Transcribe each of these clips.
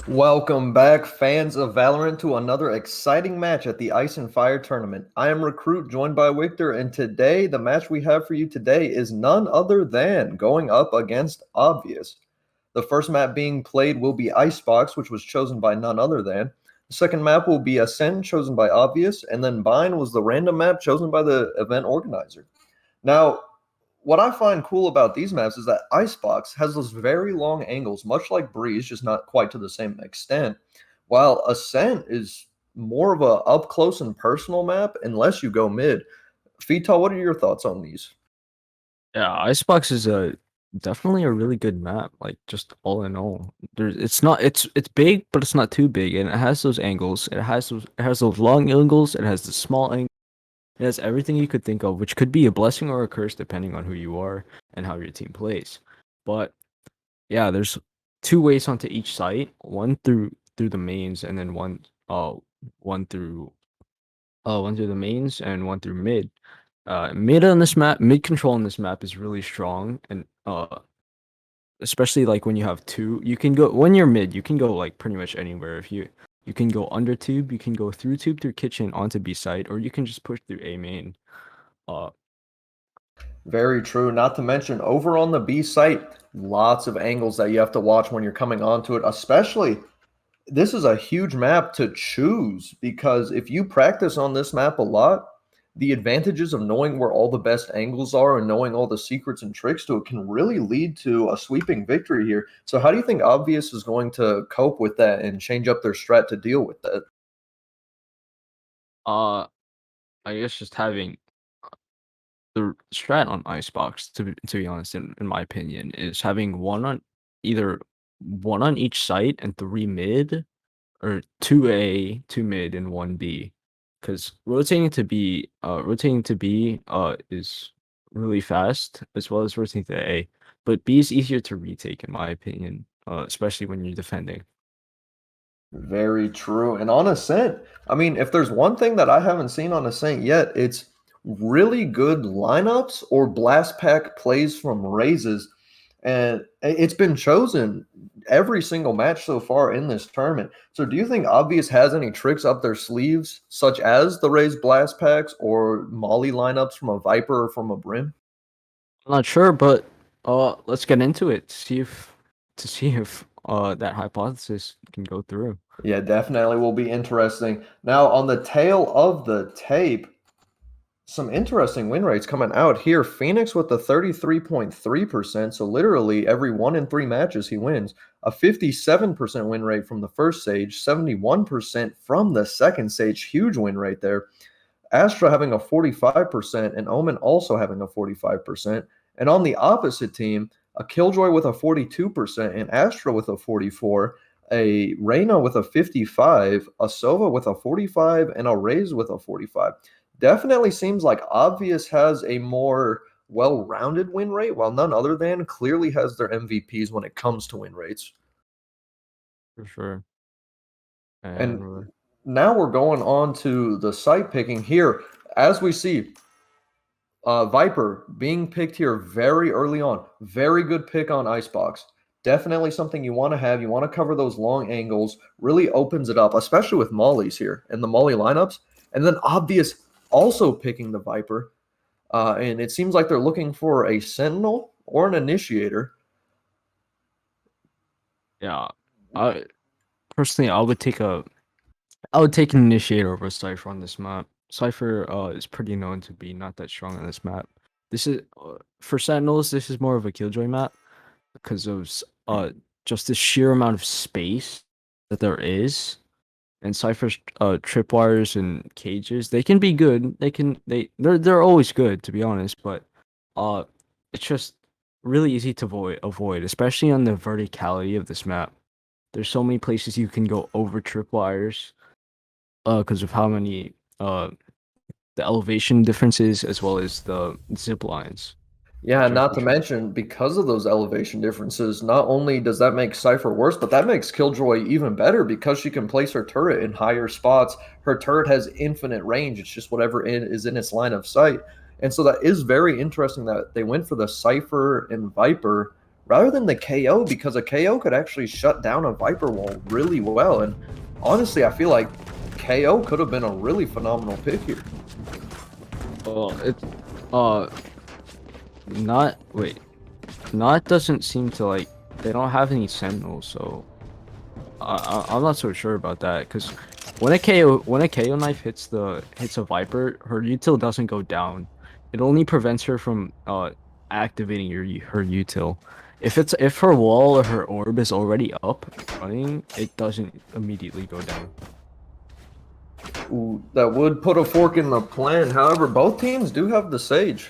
Welcome back, fans of Valorant, to another exciting match at the Ice and Fire tournament. I am Recruit, joined by Victor, and today, the match we have for you today is none other than going up against Obvious. The first map being played will be Icebox, which was chosen by none other than. The second map will be Ascend, chosen by Obvious, and then Bind was the random map chosen by the event organizer. Now, what I find cool about these maps is that Icebox has those very long angles, much like Breeze, just not quite to the same extent, while Ascent is more of a up close and personal map unless you go mid. Fita, what are your thoughts on these? Yeah, Icebox is a definitely a really good map. Like just all in all, it's big, but it's not too big, and it has those angles. It has those long angles. It has the small angle. It has everything you could think of, which could be a blessing or a curse depending on who you are and how your team plays. But yeah, there's two ways onto each site. One through the mains, and then one through one through the mains and one through mid. Mid control on this map is really strong, and especially like when you have two, you can go when you're mid, you can go like pretty much anywhere. If you can go under tube, you can go through tube through kitchen onto B side, or you can just push through A main. Uh, Very true. Not to mention, over on the B site, lots of angles that you have to watch when you're coming onto it, especially this is a huge map to choose because if you practice on this map a lot, the advantages of knowing where all the best angles are and knowing all the secrets and tricks to it can really lead to a sweeping victory here. So, how do you think Obvious is going to cope with that and change up their strat to deal with that? uh, I guess just having the strat on Icebox, to be honest, in my opinion, is having either one on each site and three mid, or 2A, 2 mid, and 1 B. Because rotating to B is really fast, as well as rotating to A. But B is easier to retake, in my opinion, especially when you're defending. Very true. And on Ascent, I mean, if there's one thing that I haven't seen on Ascent yet, it's really good lineups or blast pack plays from raises. And it's been chosen every single match so far in this tournament. So do you think Obvious has any tricks up their sleeves, such as the raised blast packs or Molly lineups from a Viper or from a Brim? I'm not sure, but let's get into it. To see if that hypothesis can go through. Yeah, definitely will be interesting. Now, on the tail of the tape, some interesting win rates coming out here. Phoenix with the 33.3%. So literally every 1 in 3 matches he wins. A 57% win rate from the first stage, 71% from the second stage. Huge win rate there. Astra having a 45%, and Omen also having a 45%. And on the opposite team, a Killjoy with a 42%, and Astra with a 44, a Reyna with a 55, a Sova with a 45, and a Raze with a 45. Definitely seems like Obvious has a more well-rounded win rate, while none other than clearly has their MVPs when it comes to win rates. For sure. And And now we're going on to the site picking here. As we see, Viper being picked here very early on. Very good pick on Icebox. Definitely something you want to have. You want to cover those long angles. Really opens it up, especially with Mollies here and the Molly lineups. And then Obvious also picking the Viper. And it seems like they're looking for a Sentinel or an Initiator. yeah, I personally I would take an initiator over Cypher on this map. Cypher is pretty known to be not that strong on this map. This is for Sentinels. This is more of a killjoy map because of just the sheer amount of space that there is. And Cypher's tripwires and cages, they can be good. They're always good, to be honest. But uh, it's just really easy to avoid, especially on the verticality of this map. There's so many places you can go over tripwires because of how many the elevation differences, as well as the zip lines, Yeah, which and are not to crucial. mention, because of those elevation differences, not only does that make Cypher worse, but that makes Killjoy even better because she can place her turret in higher spots. Her turret has infinite range. It's just whatever is in its line of sight. And so that is very interesting that they went for the Cypher and Viper rather than the KO, because a KO could actually shut down a Viper wall really well. And honestly, I feel like KO could have been a really phenomenal pick here. It's uh not wait. Not doesn't seem to like they don't have any sentinels, so I'm not so sure about that because when a KO knife hits a Viper, her util doesn't go down. It only prevents her from activating her util. If her wall or her orb is already up and running, it doesn't immediately go down. Ooh, that would put a fork in the plan. However, both teams do have the Sage.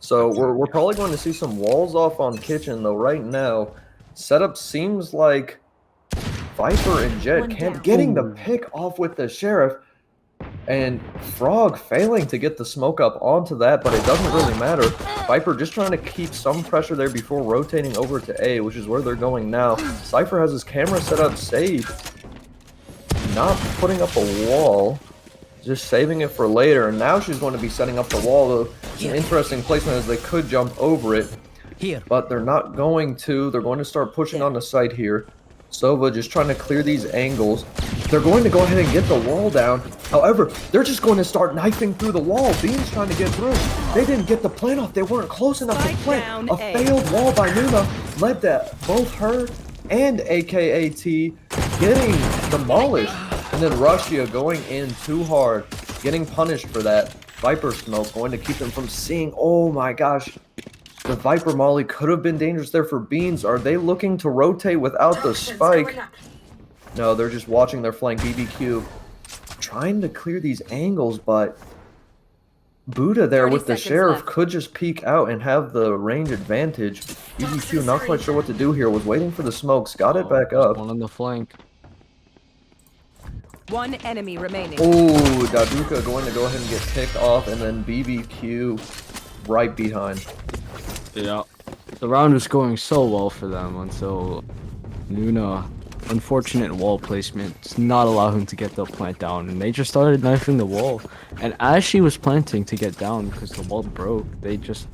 So we're probably going to see some walls off on Kitchen, though right now, setup seems like Viper and Jet can't getting the pick off with the Sheriff, and Frog failing to get the smoke up onto that, but it doesn't really matter. Viper just trying to keep some pressure there before rotating over to A, which is where they're going now. Cypher has his camera set up safe, not putting up a wall, just saving it for later, and now she's going to be setting up the wall. Though it's an interesting placement as they could jump over it, but they're not going to. They're going to start pushing on the site here. Sova just trying to clear these angles. They're going to go ahead and get the wall down. However, they're just going to start knifing through the wall. Bean's trying to get through. They didn't get the plant off. They weren't close enough to plant. A failed wall by Nuna led to both her and AKAT getting demolished. And then Russia going in too hard, getting punished for that. Viper smoke going to keep them from seeing. Oh my gosh. The Viper Molly could have been dangerous there for Beans. Are they looking to rotate without the spike? No, they're just watching their flank. BBQ trying to clear these angles, but Buddha there with the Sheriff could just peek out and have the range advantage. BBQ not quite sure what to do here. Was waiting for the smokes. Got it back up. One on the flank. One enemy remaining. Oh, Daduka going to go ahead and get picked off, and then BBQ right behind. Yeah, the round was going so well for them until Nuna, unfortunate wall placement, did not allow him to get the plant down, and they just started knifing the wall. And as she was planting to get down because the wall broke, they just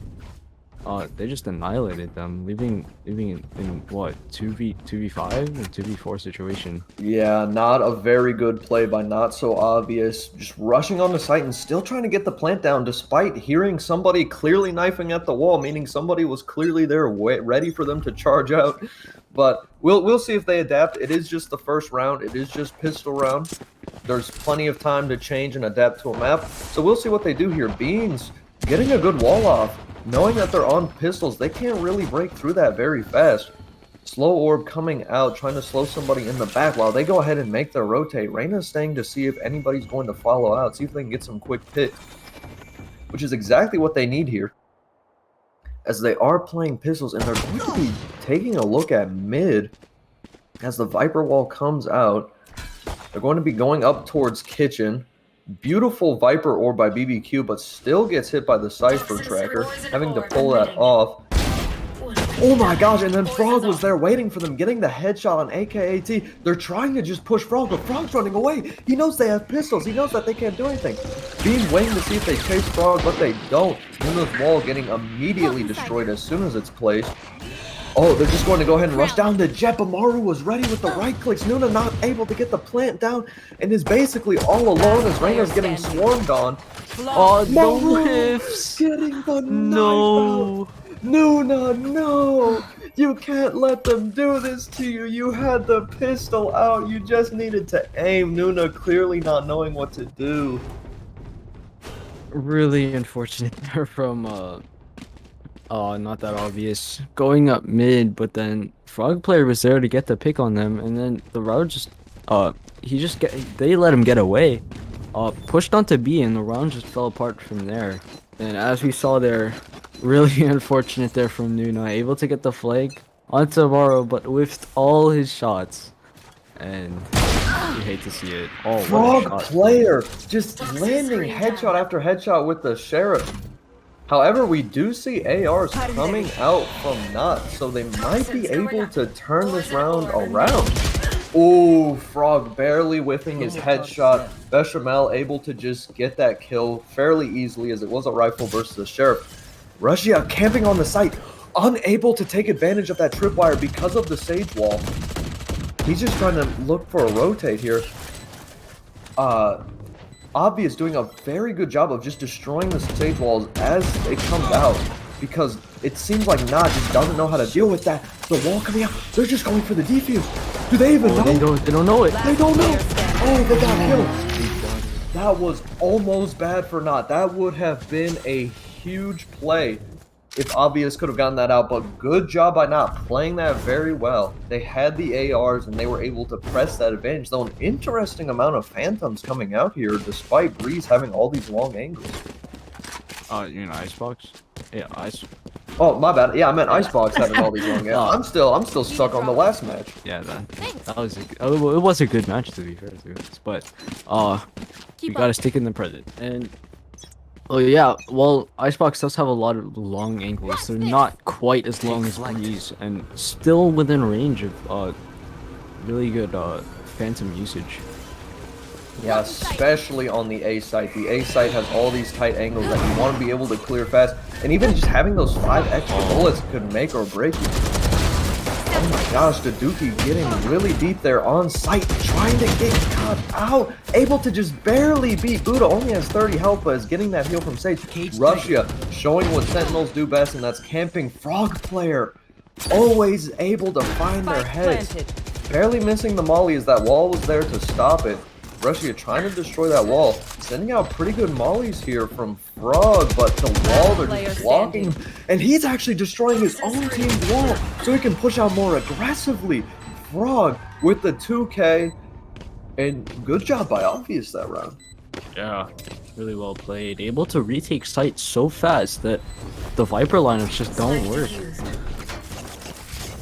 annihilated them, leaving in what 2v5 and 2v4 situation. Yeah, not a very good play by Not So Obvious. Just rushing on the site and still trying to get the plant down despite hearing somebody clearly knifing at the wall, meaning somebody was clearly there ready for them to charge out. But we'll see if they adapt. It is just the first round. It is just pistol round. There's plenty of time to change and adapt to a map. So we'll see what they do here. Beans getting a good wall off. Knowing that they're on pistols, they can't really break through that very fast. Slow orb coming out, trying to slow somebody in the back while they go ahead and make their rotate. Reyna's staying to see if anybody's going to follow out, see if they can get some quick picks, which is exactly what they need here, as they are playing pistols, and they're going to be taking a look at mid as the Viper wall comes out. They're going to be going up towards Kitchen. Beautiful Viper orb by BBQ, but still gets hit by the Cypher tracker, having to pull that off. Oh my gosh, and then Frog was there waiting for them, getting the headshot on AKAT. They're trying to just push Frog, but Frog's running away. He knows they have pistols. He knows that they can't do anything. Being waiting to see if they chase Frog, but they don't. Nuna's wall getting immediately destroyed as soon as it's placed. Oh, they're just going to go ahead and rush down to Jet. Amaru was ready with the right clicks. Nuna not able to get the plant down and is basically all alone as Reyna's getting swarmed on. Oh, no Maru whiffs. getting the No. knife out. Nuna, no. You can't let them do this to you. You had the pistol out. You just needed to aim. Nuna clearly not knowing what to do. Really unfortunate there from not that obvious. Going up mid, but then Frog player was there to get the pick on them, and then the round just they let him get away. Pushed onto B, and the round just fell apart from there. And as we saw there, really unfortunate there from Nuna, able to get the flag onto Varro, but whiffed all his shots. And you hate to see it. Oh, Frog player just landing headshot after headshot with the Sheriff. However, we do see ARs coming out from Not, so they might be able to turn this round around. Oh, Frog barely whiffing his headshot. Bechamel able to just get that kill fairly easily as it was a rifle versus the Sheriff. Russia camping on the site. unable to take advantage of that tripwire because of the Sage wall. He's just trying to look for a rotate here. Obvious doing a very good job of just destroying the Sage walls as it comes out, because it seems like Nah just doesn't know how to deal with that. The wall coming out, they're just going for the defuse. Do they even know? They don't know it. They don't know. Oh, they got killed. That was almost bad for Nah. That would have been a huge play if Obvious could have gotten that out, but good job by not playing that very well. They had the ARs and they were able to press that advantage, though an interesting amount of Phantoms coming out here despite Breeze having all these long angles. You mean Icebox? Yeah, Ice. Oh, my bad. Yeah, I meant Icebox having all these long angles. I'm still stuck on the last match. Yeah, that was it was a good match, to be fair to us, but you gotta stick in the present. And oh yeah, well, Icebox does have a lot of long angles. They're not quite as long as Breeze, and still within range of really good Phantom usage. Yeah, especially on the A site. The A site has all these tight angles that you want to be able to clear fast, and even just having those 5 extra bullets could make or break you. Oh my gosh, the Dookie getting really deep there on site, trying to get cut out, able to just barely beat Buddha, only has 30 health, but is getting that heal from Sage. Russia showing what Sentinels do best, and that's camping. Frog player, always able to find their heads. Barely missing the molly as that wall was there to stop it. Russia trying to destroy that wall, sending out pretty good mollies here from Frog, but the wall, they're just blocking, and he's actually destroying his own team's wall so he can push out more aggressively. Frog with the 2K, and good job by Obvious that round. Yeah, really well played. Able to retake site so fast that the Viper lineups just don't work.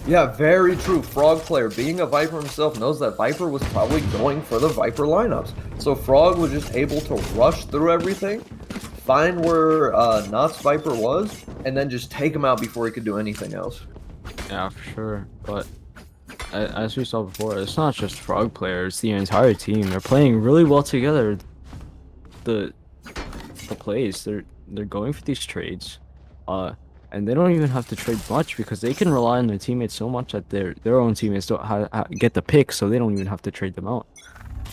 Yeah, very true. Frog player, being a Viper himself, knows that Viper was probably going for the Viper lineups. So Frog was just able to rush through everything, find where Knott's Viper was, and then just take him out before he could do anything else. Yeah, for sure. But as we saw before, it's not just Frog players, the entire team. They're playing really well together. The plays, they're going for these trades. And they don't even have to trade much because they can rely on their teammates so much that their own teammates don't get the pick, so they don't even have to trade them out.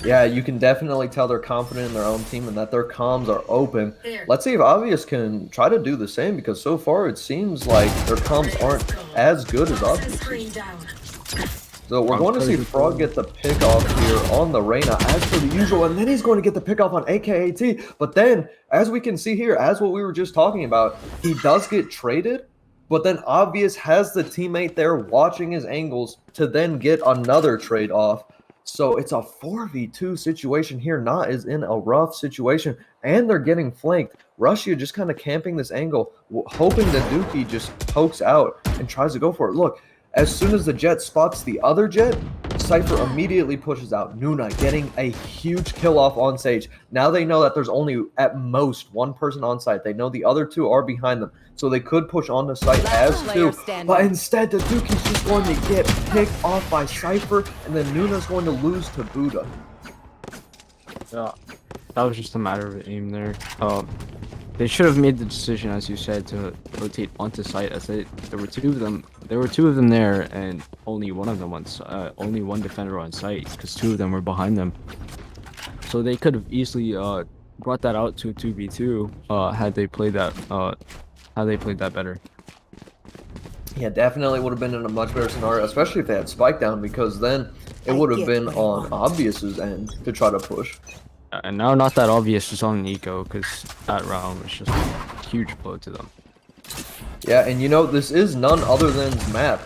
Yeah, you can definitely tell they're confident in their own team and that their comms are open. Let's see if Obvious can try to do the same, because so far it seems like their comms aren't as good as Obvious. So we're going to see Frog get the pick off here on the Reyna as per the usual, and then he's going to get the pick off on AKAT. But then, as we can see here, as what we were just talking about, he does get traded, but then Obvious has the teammate there watching his angles to then get another trade off. So it's a 4v2 situation here. Nah is in a rough situation, and they're getting flanked. Russia just kind of camping this angle, hoping the Dookie just pokes out and tries to go for it. Look. As soon as the Jet spots the other Jet, Cypher immediately pushes out. Nuna getting a huge kill off on Sage. Now they know that there's only at most one person on site. They know the other 2 are behind them, so they could push onto site as 2. But instead, the Dookie's just going to get picked off by Cypher, and then Nuna's going to lose to Buddha. Yeah, that was just a matter of aim there. They should have made the decision, as you said, to rotate onto site. As there were 2 of them. There were 2 of them there, and only one of them only one defender on site, because 2 of them were behind them. So they could have easily brought that out to a 2v2 had they played that better. Yeah, definitely would have been in a much better scenario, especially if they had Spike down, because then it would have been on Obvious's end to try to push. And now not that Obvious is on Nico, because that round was just a huge blow to them. Yeah, and you know, this is none other than map.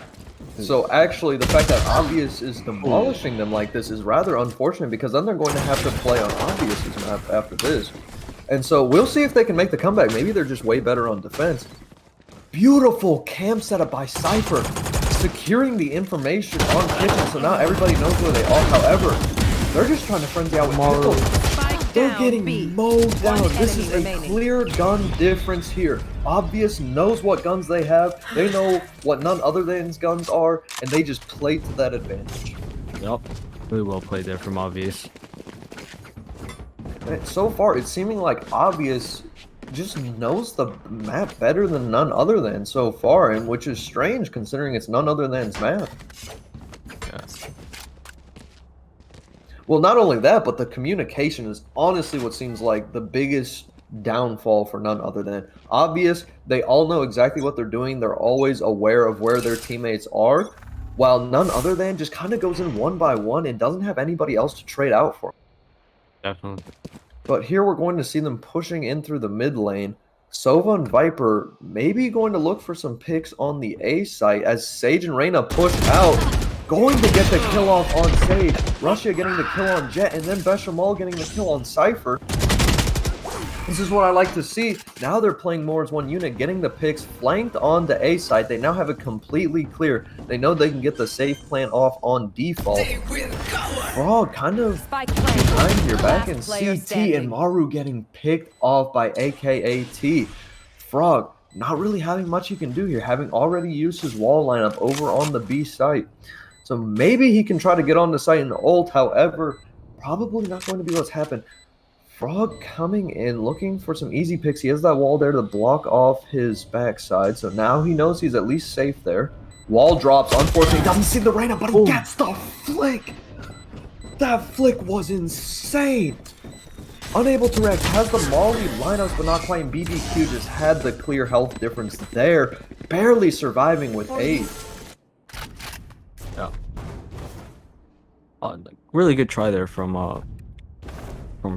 So actually, the fact that Obvious is demolishing them like this is rather unfortunate, because then they're going to have to play on Obvious's map after this. And so we'll see if they can make the comeback. Maybe they're just way better on defense. Beautiful camp setup by Cypher, securing the information on Kitchen, so now everybody knows where they are. However, they're just trying to frenzy out with Pickle. They're getting mowed down. This is a clear gun difference here. Obvious knows what guns they have. They know what none other than's guns are, and they just play to that advantage. Yep. Really well played there from Obvious. And so far, it's seeming like Obvious just knows the map better than none other than so far, and which is strange considering it's none other than's map. Yeah. Well, not only that, but the communication is honestly what seems like the biggest downfall for none other than. Obvious, they all know exactly what they're doing. They're always aware of where their teammates are, while none other than just kind of goes in one by one and doesn't have anybody else to trade out for. Definitely. But here we're going to see them pushing in through the mid lane. Sova and Viper maybe going to look for some picks on the A site as Sage and Reyna push out. Going to get the kill off on Sage. Russia getting the kill on Jet, and then Bechamel getting the kill on Cypher. This is what I like to see. Now they're playing more as one unit, getting the picks flanked on the A side. They now have it completely clear. They know they can get the safe plan off on default. Frog kind of behind here, back in CT, and Maru getting picked off by AKAT. Frog not really having much he can do here, having already used his wall lineup over on the B site. So maybe he can try to get on the site and ult, however, probably not going to be what's happened. Frog coming in, looking for some easy picks. He has that wall there to block off his backside, so now he knows he's at least safe there. Wall drops, unfortunately, doesn't see the Reyna, but he gets the flick! That flick was insane! Unable to react, has the Molly lineups, but not quite. BBQ just had the clear health difference there, barely surviving with 8. Yeah. Really good try there from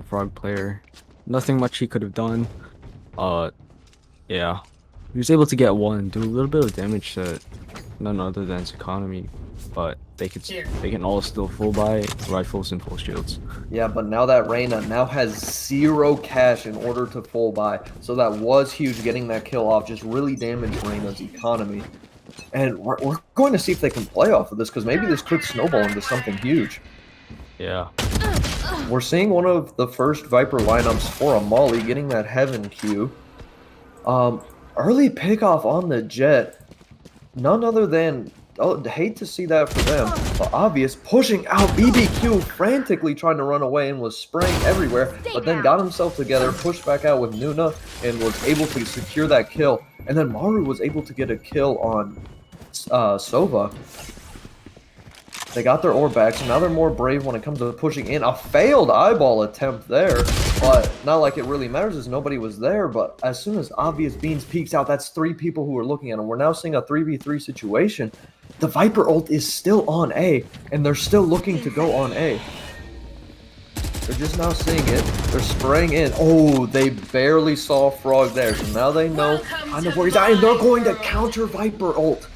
Frog player. Nothing much he could have done. Yeah. He was able to get one, do a little bit of damage to none other than his economy, but they can all still full buy rifles and full shields. Yeah, but now that Reyna now has 0 cash in order to full buy, so that was huge. Getting that kill off just really damaged Reyna's economy. And we're going to see if they can play off of this, because maybe this could snowball into something huge. Yeah. We're seeing one of the first Viper lineups for a Molly, getting that Heaven Q. Early pickoff on the Jet. None other than, oh, hate to see that for them, but obvious, pushing out BBQ, frantically trying to run away and was spraying everywhere, but then got himself together, pushed back out with Nuna, and was able to secure that kill. And then Maru was able to get a kill on Sova. They got their orb back, so now they're more brave when it comes to pushing in. A failed eyeball attempt there, but not like it really matters as nobody was there. But as soon as Obvious Beans peeks out, that's 3 people who are looking at him. We're now seeing a 3v3 situation. The Viper ult is still on A, and they're still looking to go on A. They're just now seeing it. They're spraying in. Oh, they barely saw Frog there, so now they know kind of where he's at, and they're going to counter Viper ult.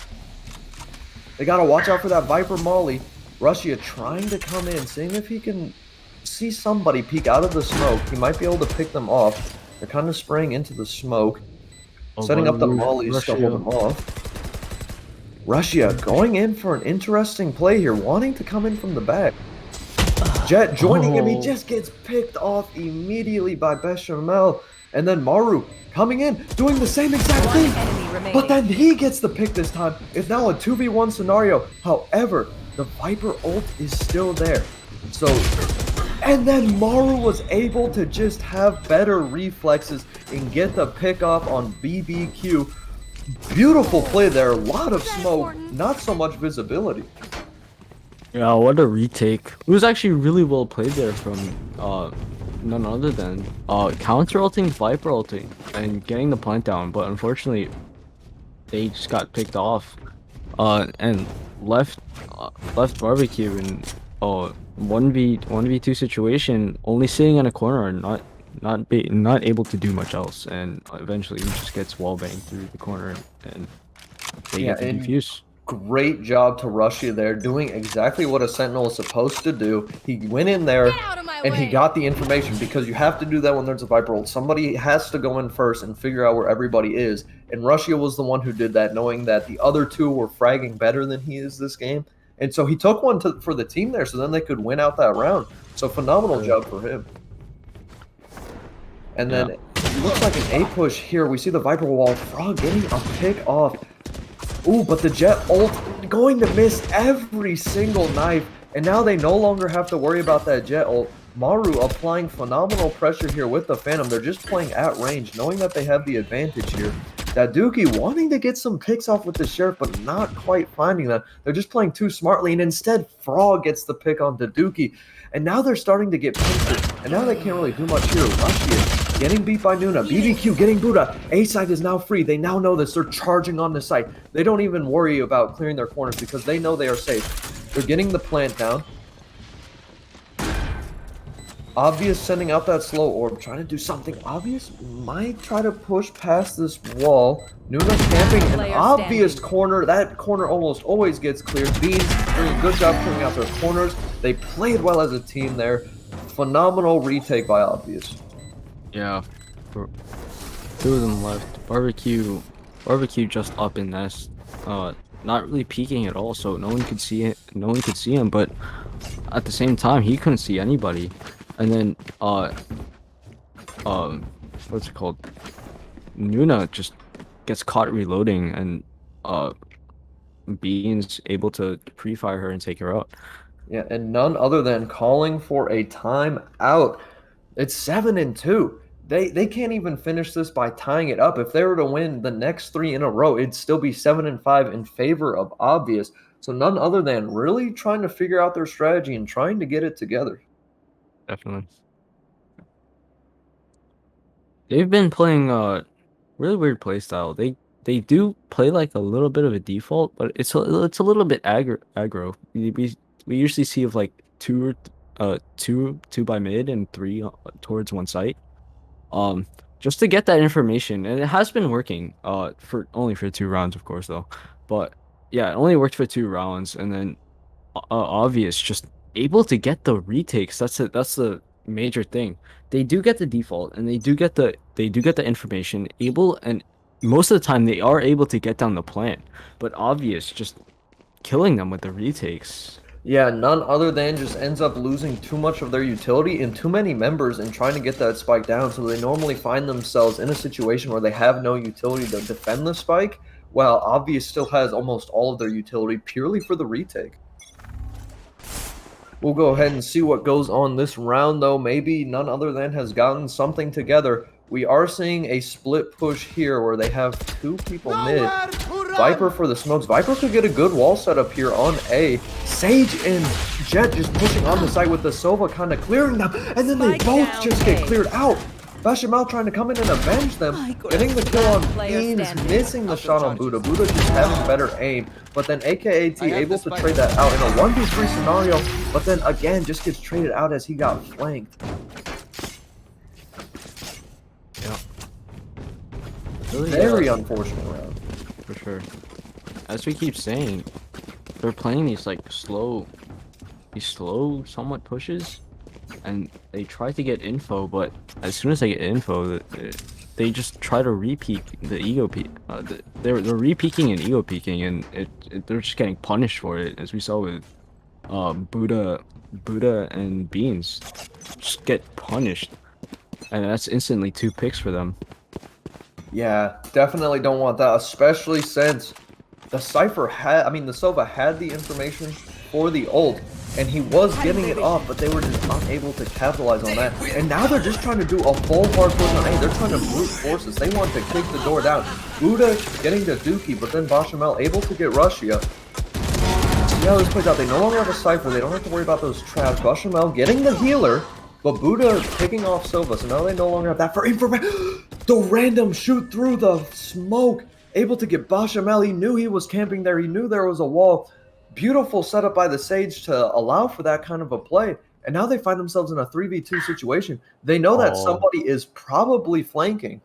They gotta watch out for that Viper Molly. Russia trying to come in, seeing if he can see somebody peek out of the smoke. He might be able to pick them off. They're kind of spraying into the smoke. Setting up the Mollies to hold them off. Russia going in for an interesting play here, wanting to come in from the back. Jet joining him, he just gets picked off immediately by Bechamel. And then Maru coming in, doing the same exact thing. But then he gets the pick this time. It's now a 2v1 scenario. However, the Viper ult is still there. So, and then Maru was able to just have better reflexes and get the pick off on BBQ. Beautiful play there. A lot of smoke, not so much visibility. Yeah, what a retake. It was actually really well played there from none other than counter ulting, Viper ulting, and getting the plant down, but unfortunately they just got picked off and left barbecue in 1v2 situation, only sitting in a corner and not able to do much else, and eventually he just gets wall banged through the corner and they get to defuse. Great job to Russia there, doing exactly what a Sentinel is supposed to do. He went in there and he got the information, because you have to do that when there's a Viper ult. Somebody has to go in first and figure out where everybody is. And Russia was the one who did that, knowing that the other 2 were fragging better than he is this game. And so he took one for the team there, so then they could win out that round. So phenomenal job for him. And then it looks like an A push here. We see the Viper wall. Frog getting a pick off. Ooh, but the Jet ult going to miss every single knife. And now they no longer have to worry about that Jet ult. Maru applying phenomenal pressure here with the Phantom. They're just playing at range, knowing that they have the advantage here. Daduki wanting to get some picks off with the Sheriff, but not quite finding that. They're just playing too smartly, and instead Frog gets the pick on Daduki. And now they're starting to get pincered, and now they can't really do much here. Rushy getting beat by Nuna. BBQ getting Buddha. A side is now free. They now know this. They're charging on the site. They don't even worry about clearing their corners because they know they are safe. They're getting the plant down. Obvious sending out that slow orb, trying to do something. Obvious might try to push past this wall. Nuna camping an obvious corner. That corner almost always gets cleared. Beans doing a good job clearing out their corners. They played well as a team there. Phenomenal retake by Obvious. Yeah, two of them left. Barbecue just up in nest. Not really peeking at all, so no one could see it. No one could see him, but at the same time, he couldn't see anybody. And then, what's it called? Nuna just gets caught reloading, and Bean's able to pre-fire her and take her out. Yeah, and none other than calling for a timeout. It's 7-2. They can't even finish this by tying it up. If they were to win the next 3 in a row, it'd still be 7-5 in favor of Obvious. So none other than really trying to figure out their strategy and trying to get it together. Definitely. They've been playing really weird playstyle. They do play like a little bit of a default, but it's a little bit aggro. We usually see of like two by mid and 3 towards one site. Just to get that information, and it has been working for only for 2 rounds, of course, though. But yeah, it only worked for 2 rounds, and then Obvious just able to get the retakes. That's the major thing. They do get the default, and they do get the information. And most of the time they are able to get down the plant, but Obvious just killing them with the retakes. Yeah, none other than just ends up losing too much of their utility and too many members and trying to get that spike down. So they normally find themselves in a situation where they have no utility to defend the spike, while Obvious still has almost all of their utility purely for the retake. We'll go ahead and see what goes on this round, though. Maybe none other than has gotten something together. We are seeing a split push here where they have 2 people mid. Viper for the smokes. Viper could get a good wall setup here on A. Sage and Jet just pushing on the site with the Sova kind of clearing them. And then they both just get cleared out. Bashamal trying to come in and avenge them. Getting the kill on Beans, missing the shot on Buddha. Buddha just having better aim. But then AKAT able to trade that out in a 1v3 scenario. But then again just gets traded out as he got flanked. Yeah. Very unfortunate round. For sure. As we keep saying, they're playing these like slow somewhat pushes, and they try to get info, but as soon as they get info, they just try to re-peek the ego peek. They're re-peeking and ego peeking, and they're just getting punished for it, as we saw with Buddha and Beans. Just get punished, and that's instantly 2 picks for them. Yeah, definitely don't want that, especially since the Cypher had, the Sova had the information for the ult, and he was getting it off, but they were just unable to capitalize on that. And now they're just trying to do a full hard push on A. They're trying to brute force this. They want to kick the door down. Buddha getting to Dookie, but then Bashamel able to get Russia. See how this plays out. They no longer have a Cypher. They don't have to worry about those traps. Bashamel getting the healer, but Buddha picking off Sova, so now they no longer have that for information. The random shoot through the smoke, able to get Bashamel. He knew he was camping there. He knew there was a wall. Beautiful setup by the Sage to allow for that kind of a play. And now they find themselves in a 3v2 situation. They know that somebody is probably flanking.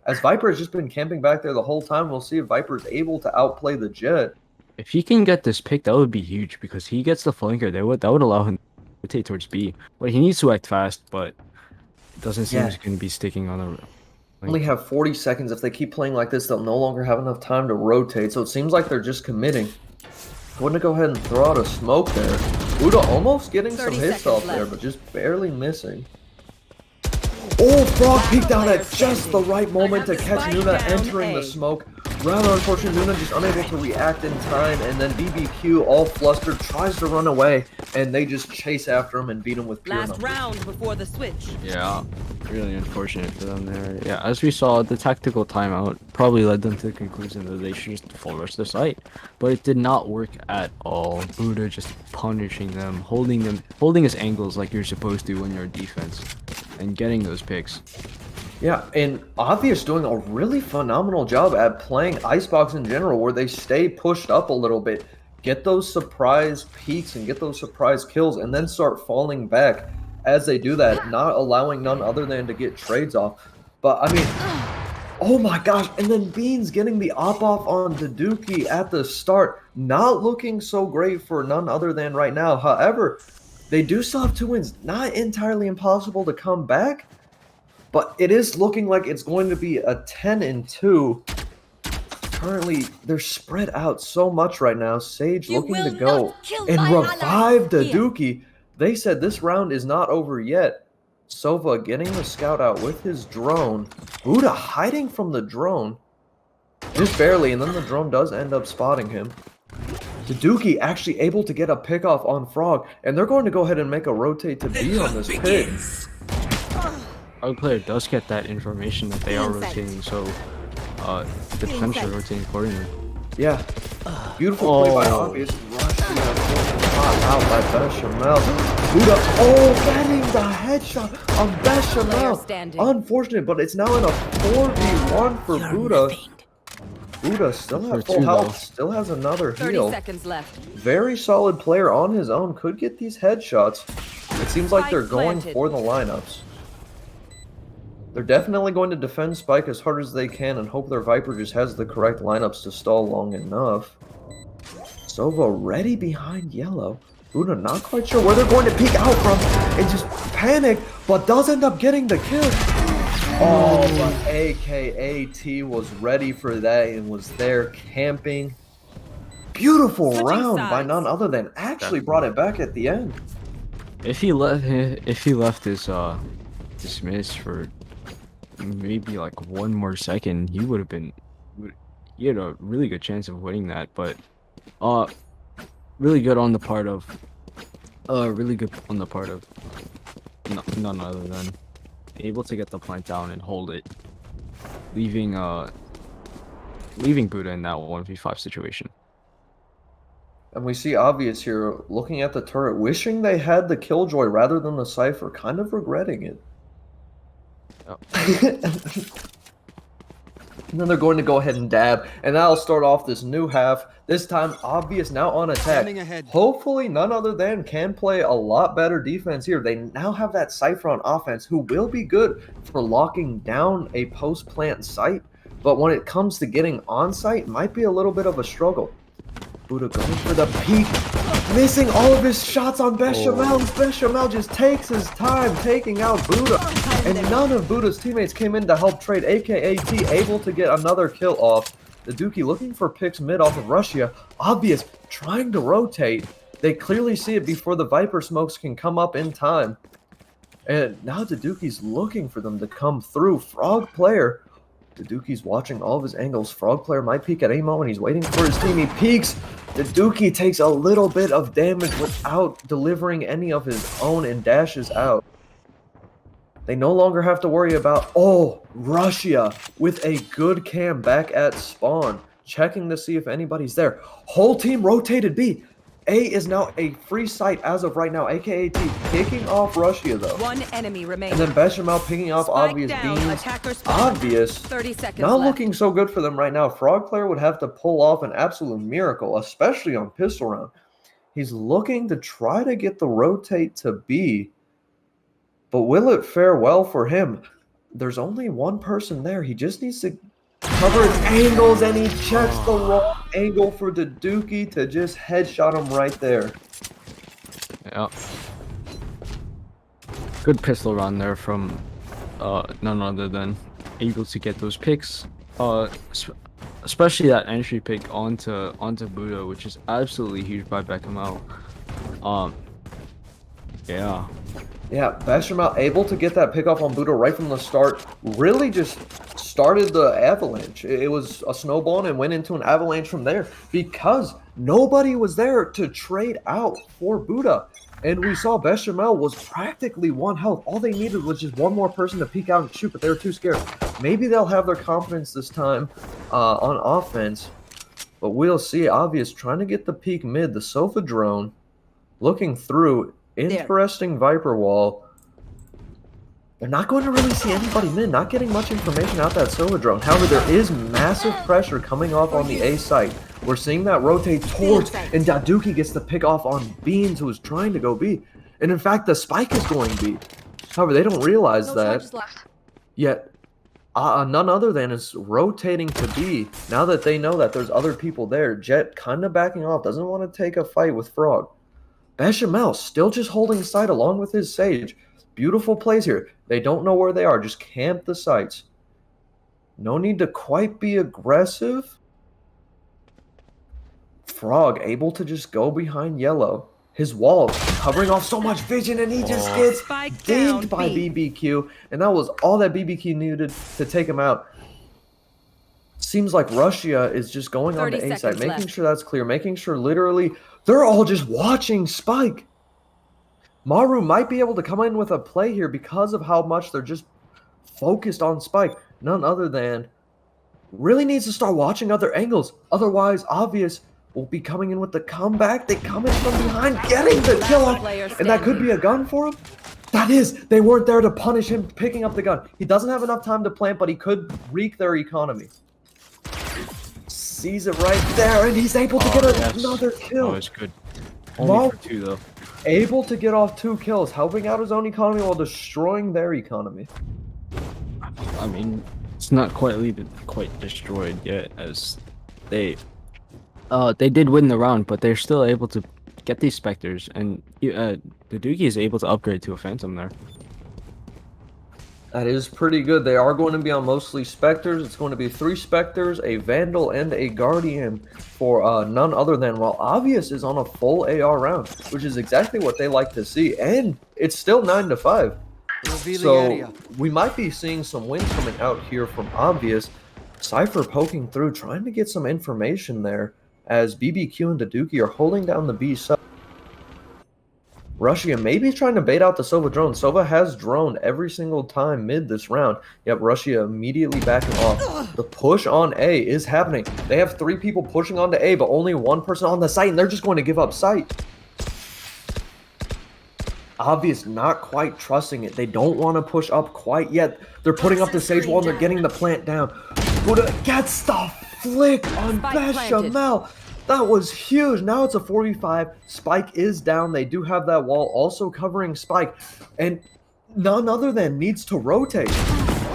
As Viper has just been camping back there the whole time, we'll see if Viper is able to outplay the Jet. If he can get this pick, that would be huge, because he gets the flanker. That would allow him to rotate towards B. But he needs to act fast, but it doesn't seem he's going to be sticking on the... Only have 40 seconds. If they keep playing like this, they'll no longer have enough time to rotate. So it seems like they're just committing. Going to go ahead and throw out a smoke there. Buddha almost getting some hits off there, but just barely missing. Oh, Frog peeked out at just the right moment to catch Nuna entering the A. smoke. Rather unfortunate, Nuna just unable to react in time, and then BBQ, all flustered, tries to run away, and they just chase after him and beat him with pure Last numbers. round before the switch. Yeah, really unfortunate for them there. Yeah, as we saw, the tactical timeout probably led them to the conclusion that they should just full rush the site, but it did not work at all. Buddha just punishing them, holding his angles like you're supposed to when you're defense, and getting those picks. Yeah, and Obvious doing a really phenomenal job at playing Icebox in general, where they stay pushed up a little bit, get those surprise peaks and get those surprise kills, and then start falling back as they do that, not allowing none other than to get trades off. But, I mean, oh my gosh, and then Beans getting the op-off on Daduki at the start, not looking so great for none other than right now. However, they do still have 2 wins, not entirely impossible to come back. But it is looking like it's going to be a 10-2. Currently, they're spread out so much right now. Sage looking to go and revive Daduki. They said this round is not over yet. Sova getting the scout out with his drone. Buddha hiding from the drone. Just barely, and then the drone does end up spotting him. Daduki actually able to get a pick off on Frog, and they're going to go ahead and make a rotate to B on this pick. Our player does get that information that they are rotating, so the defense are rotating accordingly. Yeah. Beautiful play by Obvious. Russia out by Bechamel. Buddha, getting the headshot on Bechamel. Unfortunate, but it's now in a 4v1 for Buddha. Buddha still has full health, still has another heal. 30 seconds left. Very solid player on his own, could get these headshots. It seems like they're going for the lineups. They're definitely going to defend Spike as hard as they can and hope their Viper just has the correct lineups to stall long enough. Sova ready behind yellow. Buddha not quite sure where they're going to peek out from and just panic, but does end up getting the kill. Oh, but AKAT was ready for that and was there camping. Beautiful round by none other than actually brought it back at the end. If he left his dismiss for maybe like 1 more second, he would have been. He had a really good chance of winning that, but really good on the part of none other than able to get the plant down and hold it, leaving Buddha in that 1v5 situation. And we see Obvious here looking at the turret, wishing they had the Killjoy rather than the Cypher, kind of regretting it. Yep. And then they're going to go ahead and dab, and that'll start off this new half. This time, Obvious now on attack. Hopefully, none other than can play a lot better defense here. They now have that Cypher on offense, who will be good for locking down a post-plant site, but when it comes to getting on site, might be a little bit of a struggle. Buddha going for the peek, missing all of his shots on Bechamel. Bechamel just takes his time taking out Buddha, and none of Buddha's teammates came in to help trade. AKAT able to get another kill off. Daduki looking for picks mid off of Russia. Obvious trying to rotate. They clearly see it before the Viper smokes can come up in time. And now Daduki's looking for them to come through. Frog player. Daduki's watching all of his angles. Frog player might peek at any moment. He's waiting for his team. He peeks. Daduki takes a little bit of damage without delivering any of his own and dashes out. They no longer have to worry about, Russia with a good cam back at spawn. Checking to see if anybody's there. Whole team rotated B. A is now a free site as of right now. AKAT kicking off Russia though. 1 enemy remaining. And then Bechamel picking off Obvious Beans. Obvious. 30 seconds Not left. looking so good for them right now. Frog player would have to pull off an absolute miracle, especially on pistol round. He's looking to try to get the rotate to B. But will it fare well for him? There's only one person there. He just needs to cover his angles, and he checks the wrong angle for Daduki to just headshot him right there. Yeah. Good pistol round there from none other than able to get those picks. Especially that entry pick onto Buddha, which is absolutely huge by Bechamel. Yeah. Yeah, Bechamel able to get that pick off on Buddha right from the start. Really just started the avalanche. It was a snowball and went into an avalanche from there because nobody was there to trade out for Buddha. And we saw Bechamel was practically 1 health. All they needed was just one more person to peek out and shoot, but they were too scared. Maybe they'll have their confidence this time on offense, but we'll see. Obvious trying to get the peek mid, the Sofa drone looking through. Interesting Viper wall. They're not going to really see anybody mid, not getting much information out that Sova drone. However, there is massive pressure coming off on the A site. We're seeing that rotate towards, and Daduki gets the pick off on Beans, who is trying to go B. And in fact, the spike is going B. However, they don't realize that. Yet, none other than is rotating to B. Now that they know that there's other people there, Jet kind of backing off, doesn't want to take a fight with Frog. Bechamel still just holding site along with his Sage. Beautiful plays here. They don't know where they are. Just camp the sites. No need to quite be aggressive. Frog able to just go behind yellow. His wall covering off so much vision, and he just gets dinged by BBQ. And that was all that BBQ needed to take him out. Seems like Russia is just going on the A side, making sure that's clear, making sure literally they're all just watching Spike. Maru might be able to come in with a play here because of how much they're just focused on Spike. None other than really needs to start watching other angles. Otherwise, Obvious will be coming in with the comeback. They come in from behind, getting the kill off. And that could be a gun for him. That is. They weren't there to punish him picking up the gun. He doesn't have enough time to plant, but he could wreak their economy. Sees it right there, and he's able to get another kill. Oh, it's good. Only for 2, though. Able to get off 2 kills, helping out his own economy while destroying their economy. I mean, it's not quite destroyed yet, as they did win the round, but they're still able to get these Spectres, and the Dookie is able to upgrade to a Phantom there. That is pretty good. They are going to be on mostly Spectres. It's going to be 3 Spectres, a Vandal, and a Guardian for none other than, while Obvious is on a full AR round, which is exactly what they like to see. And it's still 9-5. So we might be seeing some wins coming out here from Obvious. Cypher poking through, trying to get some information there as BBQ and Daduki are holding down the B side. Russia maybe trying to bait out the Sova drone. Sova has droned every single time mid this round. Yep, Russia immediately backing off. The push on A is happening. They have 3 people pushing onto A, but only 1 person on the site, and they're just going to give up site. Obvious not quite trusting it. They don't want to push up quite yet. They're putting up the Sage wall, and they're getting the plant down. Buddha gets the flick on Bechamel. That was huge. Now it's a 4v5. Spike is down. They do have that wall also covering Spike. And none other than needs to rotate.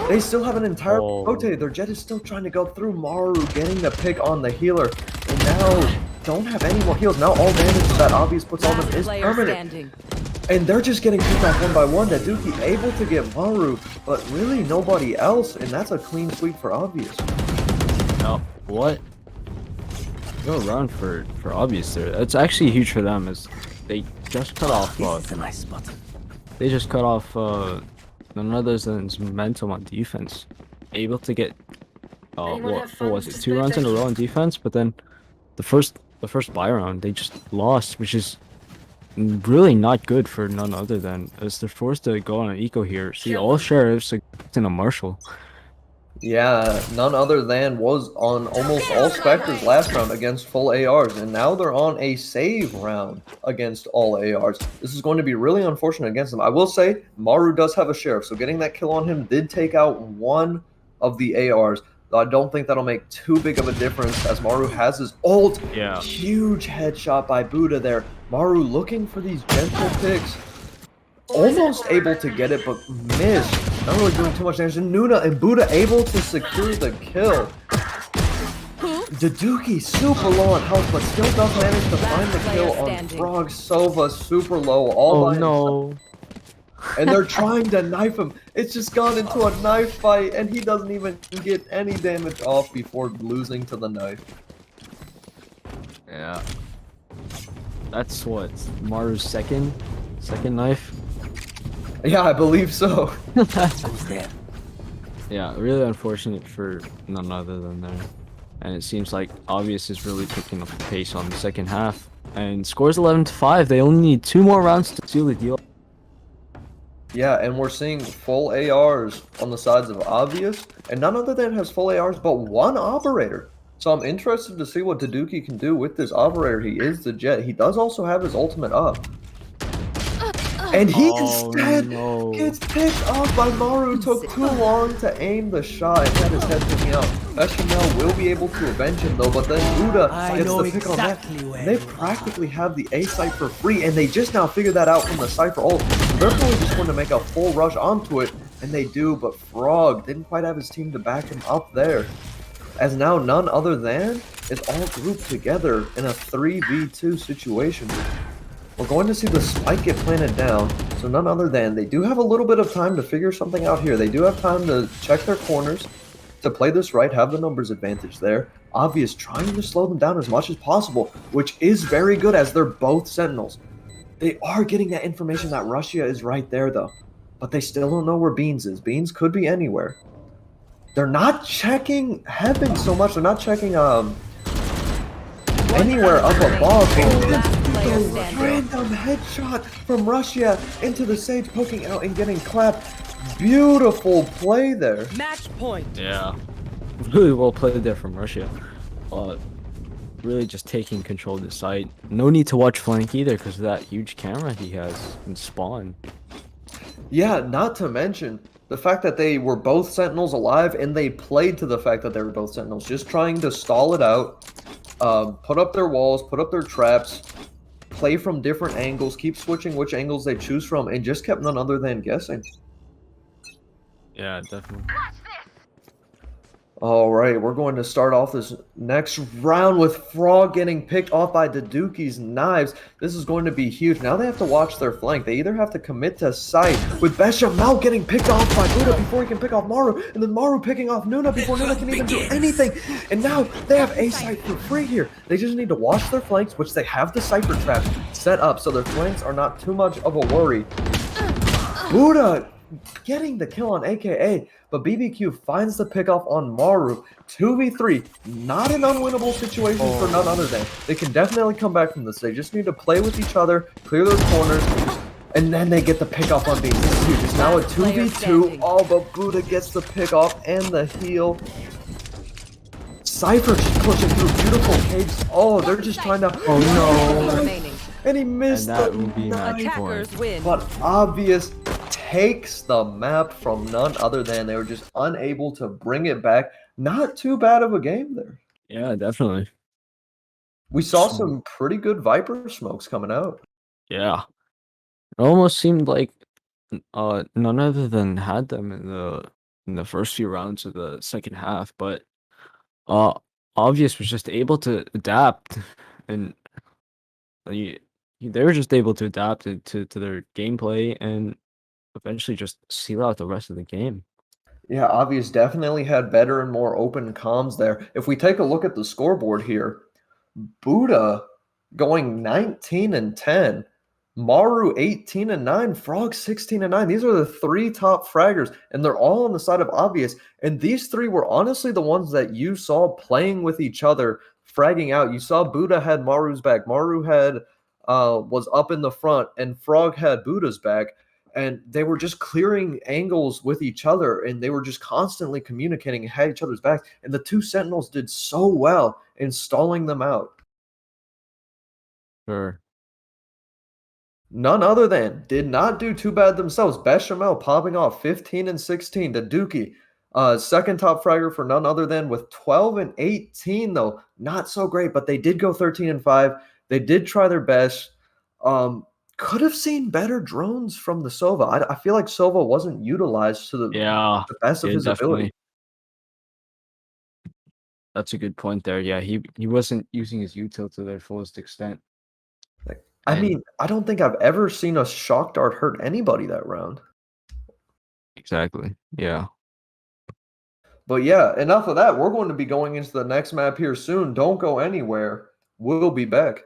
They still have an entire rotated. Their Jet is still trying to go through. Maru getting the pick on the healer. And now don't have any more heals. Now all damage that Obvious puts on them is permanent. And they're just getting picked off one by one. Daduki able to get Maru, but really nobody else. And that's a clean sweep for Obvious. No, what? Go around for Obvious there. That's actually huge for them, as they just cut off. They just cut off none other than Momentum on defense. Able to get what was it, 2 rounds in a row on defense, but then the first buy round they just lost, which is really not good for none other than, as they're forced to go on an eco here. See all sheriffs in a Marshall. Yeah, none other than was on almost all Spectres last round against full ARs, and now they're on a save round against all ARs. This is going to be really unfortunate against them. I will say, Maru does have a Sheriff, so getting that kill on him did take out 1 of the ARs. Though I don't think that'll make too big of a difference, as Maru has his ult. Yeah. Huge headshot by Buddha there. Maru looking for these gentle picks. Almost able to get it, but missed. Not really doing too much damage. And Nuna and Buddha able to secure the kill. Daduki super low on health, but still does manage to find the kill on Frog. Sova super low, all by himself. And they're trying to knife him. It's just gone into a knife fight, and he doesn't even get any damage off before losing to the knife. Yeah. That's what, Maru's second knife? Yeah, I believe so. Yeah, really unfortunate for none other than there. And it seems like Obvious is really picking up the pace on the second half. And scores 11-5. They only need 2 more rounds to seal the deal. Yeah, and we're seeing full ARs on the sides of Obvious, and none other than has full ARs but one operator. So I'm interested to see what Daduki can do with this operator. He is the Jet. He does also have his ultimate up. And he instead no. gets picked off by Maru. Took too long to aim the shot and had his head picking out. Bechamel will be able to avenge him though, but then Buddha gets the pick on that. And they practically have the A site for free, and they just now figured that out from the Cypher ult. So they're probably just going to make a full rush onto it, and they do, but Frog didn't quite have his team to back him up there. As now none other than is all grouped together in a 3v2 situation. We're going to see the spike get planted down, so none other than they do have a little bit of time to figure something out here. They do have time to check their corners, to play this right, have the numbers advantage there. Obvious trying to slow them down as much as possible, which is very good as they're both Sentinels. They are getting that information that Russia is right there though, but they still don't know where Beans is. Beans could be anywhere. They're not checking Heaven so much. They're not checking anywhere up above. Random headshot from Russia into the Sage, poking out and getting clapped. Beautiful play there. Match point. Yeah. Really well played there from Russia. Really just taking control of the site. No need to watch flank either because of that huge camera he has in spawn. Yeah, not to mention the fact that they were both Sentinels alive and they played to the fact that they were both Sentinels, just trying to stall it out, put up their walls, put up their traps, play from different angles, keep switching which angles they choose from, and just kept none other than guessing. Yeah, definitely. All right, we're going to start off this next round with Frog getting picked off by Daduki's knives. This is going to be huge. Now they have to watch their flank. They either have to commit to sight with Bechamel getting picked off by Buddha before he can pick off Maru, and then Maru picking off Nuna before Nuna can even do anything. And now they have a site for free here. They just need to watch their flanks, which they have the Cypher trap set up, so their flanks are not too much of a worry. Buddha getting the kill on AKA, but BBQ finds the pickoff on Maru. 2v3, not an unwinnable situation for none other than. They can definitely come back from this. They just need to play with each other, clear their corners, and then they get the pickoff on Beans. This is huge. It's now a 2v2. Oh, but Buddha gets the pickoff and the heal. Cypher pushing through beautiful caves. Oh, they're just trying to. Oh no! Remaining. And he missed And that the will be match knife. point. Attackers win. But Obvious takes the map from none other than. They were just unable to bring it back. Not too bad of a game there. Yeah, definitely. We saw some pretty good Viper smokes coming out. Yeah. It almost seemed like none other than had them in the first few rounds of the second half, but Obvious was just able to adapt, and they were just able to adapt to their gameplay and eventually just seal out the rest of the game. Yeah, Obvious definitely had better and more open comms there. If we take a look at the scoreboard here, Buddha going 19-10, Maru 18-9, Frog 16-9. These are the three top fraggers, and they're all on the side of Obvious. And these three were honestly the ones that you saw playing with each other, fragging out. You saw Buddha had Maru's back. Maru had was up in the front, and Frog had Buddha's back. And they were just clearing angles with each other, and they were just constantly communicating and had each other's backs. And the two Sentinels did so well in stalling them out. Sure. None other than did not do too bad themselves. Bechamel popping off 15-16 to Dookie. Second top fragger for none other than with 12-18 though. Not so great, but they did go 13-5. They did try their best. Could have seen better drones from the Sova. I feel like Sova wasn't utilized to the best of his ability. That's a good point there. Yeah, he wasn't using his util to their fullest extent. I mean, I don't think I've ever seen a shock dart hurt anybody that round. Exactly. Yeah. But yeah, enough of that. We're going to be going into the next map here soon. Don't go anywhere. We'll be back.